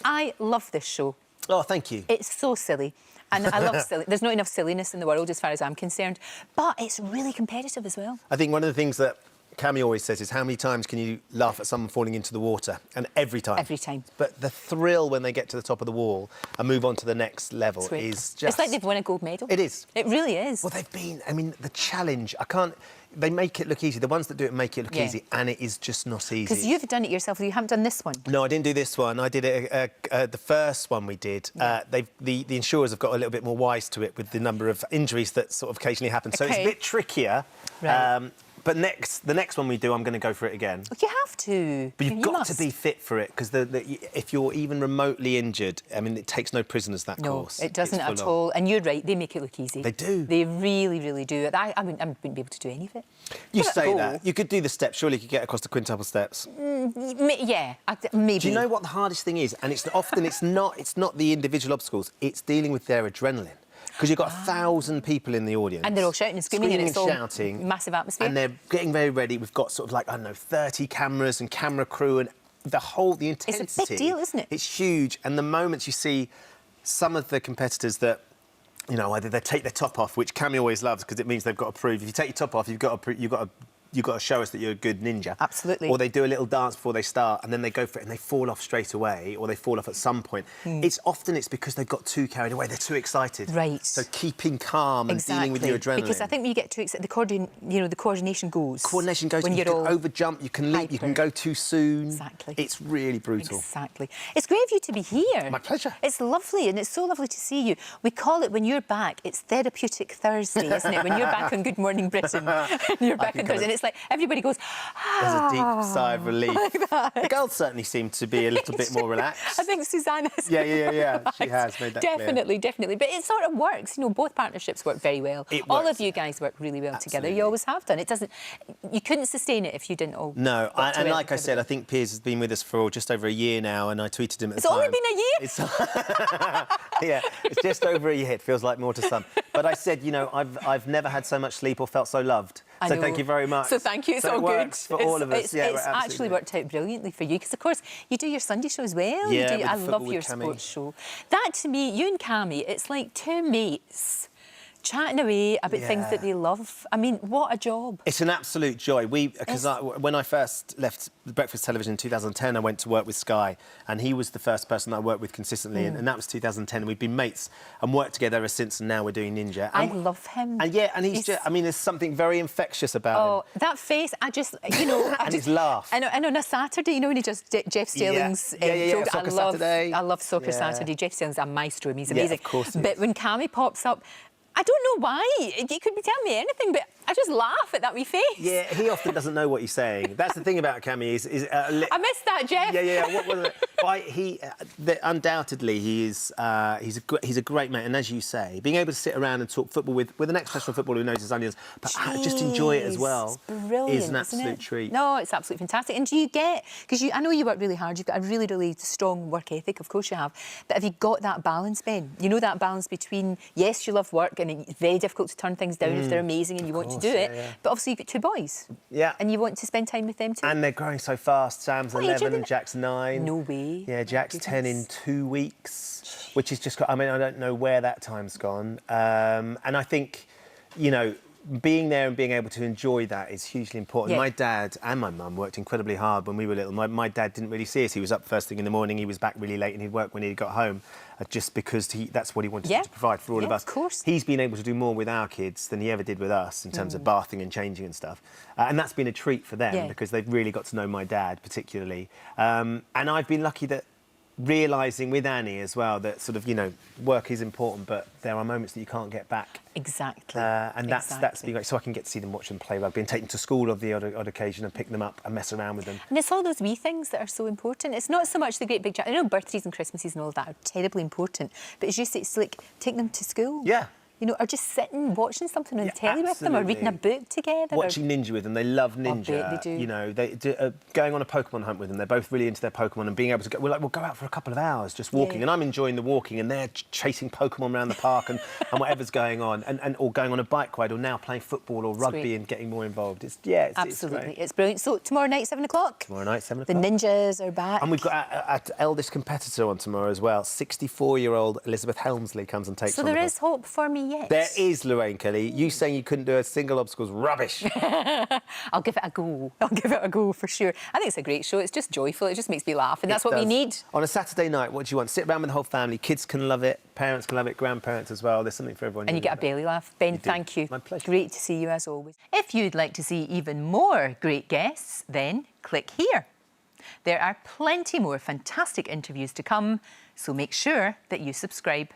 I love this show. Oh, thank you. It's so silly. And I love silly. There's not enough silliness in the world as far as I'm concerned. But it's really competitive as well. I think one of the things that Cammy always says is, how many times can you laugh at someone falling into the water? And every time. Every time. But the thrill when they get to the top of the wall and move on to the next level is just... It's like they've won a gold medal. It is. It really is. Well, they've been... I mean, the challenge, they make it look easy. The ones that do it make it look easy, and it is just not easy. Because you've done it yourself. You haven't done this one. No, I didn't do this one. I did it, the first one we did. Yeah. The insurers have got a little bit more wise to it with the number of injuries that sort of occasionally happen. So it's a bit trickier. Right. But the next one we do, I'm going to go for it again. You have to. But you've got to be fit for it, because if you're even remotely injured, I mean, it takes no prisoners, that course. No, it doesn't at all. And you're right, they make it look easy. They do. They really, really do. I wouldn't be able to do any of it. You say that. You could do the steps. Surely you could get across the quintuple steps. Yeah, maybe. Do you know what the hardest thing is? And it's not the individual obstacles. It's dealing with their adrenaline. Because you've got 1,000 people in the audience. And they're all shouting and screaming and it's all shouting. Massive atmosphere. And they're getting very ready. We've got sort of like, I don't know, 30 cameras and camera crew and the intensity. It's a big deal, isn't it? It's huge. And the moments you see some of the competitors that, you know, either they take their top off, which Cammy always loves because it means they've got to prove. If you take your top off, you've got to show us that you're a good ninja. Absolutely. Or they do a little dance before they start and then they go for it and they fall off straight away, or they fall off at some point. It's because they've got too carried away. They're too excited. Right. So keeping calm and dealing with your adrenaline. Because I think when you get too excited, the coordination goes. Coordination goes. When you you're can over-jump, you can leap, you can go too soon. Exactly. It's really brutal. Exactly. It's great of you to be here. My pleasure. It's lovely, and it's so lovely to see you. We call it, when you're back, it's Therapeutic Thursday, isn't it? When you're back on Good Morning Britain, and you're back on Thursday, and it's like everybody goes, there's a deep sigh of relief. Like the girls certainly seem to be a little bit more relaxed. I think Susanna has. Yeah. She has made that definitely, clear. Definitely. But it sort of works. You know, both partnerships work very well. All of you guys work really well together. You always have done. It doesn't. You couldn't sustain it if you didn't all. No, and like I said, I think Piers has been with us for just over a year now, and I tweeted him at the time. It's only been a year. Yeah, it's just over a year. It feels like more to some. But I said, you know, I've never had so much sleep or felt so loved. So thank you very much. So thank you. It's so all it good. Works for all of us. It's actually worked out brilliantly for you because, of course, you do your Sunday show as well. Yeah, I love your sports show. That, to me, you and Cammy, it's like two mates chatting away about things that they love. I mean, what a job. It's an absolute joy. When I first left Breakfast Television in 2010, I went to work with Sky, and he was the first person I worked with consistently, and that was 2010. And we've been mates and worked together ever since, and now we're doing Ninja. I love him. And and he's just, I mean, there's something very infectious about him. Oh, that face, I just, you know... and his laugh. And on a Saturday, you know, when he does Jeff Stelling's Soccer Saturday. I love Soccer Saturday. Jeff Stelling's a maestro, he's amazing. Yeah, of course he is. But when Cammy pops up, I don't know why. You could be telling me anything, but I just laugh at that wee face. Yeah, he often doesn't know what he's saying. That's the thing about Cammy I missed that, Jeff. Yeah. What was it? Undoubtedly, he's a great mate, and as you say, being able to sit around and talk football with an ex-professional footballer who knows his onions, but just enjoy it as well, is an absolute treat. No, it's absolutely fantastic. And do you get, because I know you work really hard, you've got a really, really strong work ethic, of course you have, but have you got that balance, Ben? You know, that balance between, yes, you love work, and it's very difficult to turn things down if they're amazing and you want to do it, but obviously you've got two boys. Yeah. And you want to spend time with them too. And they're growing so fast. Sam's 11 and Jack's 9. No way. Yeah, Jack's 10 in 2 weeks, which is just, I mean, I don't know where that time's gone. And I think, you know, being there and being able to enjoy that is hugely important. My dad and my mum worked incredibly hard when we were little. My dad didn't really see us. He was up first thing in the morning, he was back really late, and he'd work when he got home, just because that's what he wanted to provide for all of us. Of course. He's been able to do more with our kids than he ever did with us in terms of bathing and changing and stuff. And that's been a treat for them because they've really got to know my dad particularly. And I've been lucky that realising with Annie as well that sort of, you know, work is important, but there are moments that you can't get back. Exactly. And that's been great. So I can get to see them, watch them play rugby and take them to school on the odd occasion and pick them up and mess around with them. And it's all those wee things that are so important. It's not so much the great big... I know birthdays and Christmases and all of that are terribly important, but as you say, it's like take them to school. Yeah. you know, or just sitting, watching something on the telly with them, or reading a book together. Watching Ninja with them. They love Ninja. I bet they do. You know, they do, going on a Pokemon hunt with them. They're both really into their Pokemon, and being able to go, we'll go out for a couple of hours just walking, and I'm enjoying the walking, and they're chasing Pokemon around the park and whatever's going on, and or going on a bike ride, or now playing football or rugby and getting more involved. It's absolutely, it's brilliant. So tomorrow night, 7 o'clock. Tomorrow night, 7 o'clock. The Ninjas are back, and we've got our eldest competitor on tomorrow as well. 64-year-old Elizabeth Helmsley comes and takes. So there is hope for me yet. There is, Lorraine Kelly. You saying you couldn't do a single obstacle is rubbish. I'll give it a go. I'll give it a go for sure. I think it's a great show. It's just joyful. It just makes me laugh, and that's what we need. On a Saturday night, what do you want? Sit around with the whole family. Kids can love it. Parents can love it. Grandparents as well. There's something for everyone. And you get a belly laugh. Ben, thank you. My pleasure. Great to see you as always. If you'd like to see even more great guests, then click here. There are plenty more fantastic interviews to come, so make sure that you subscribe.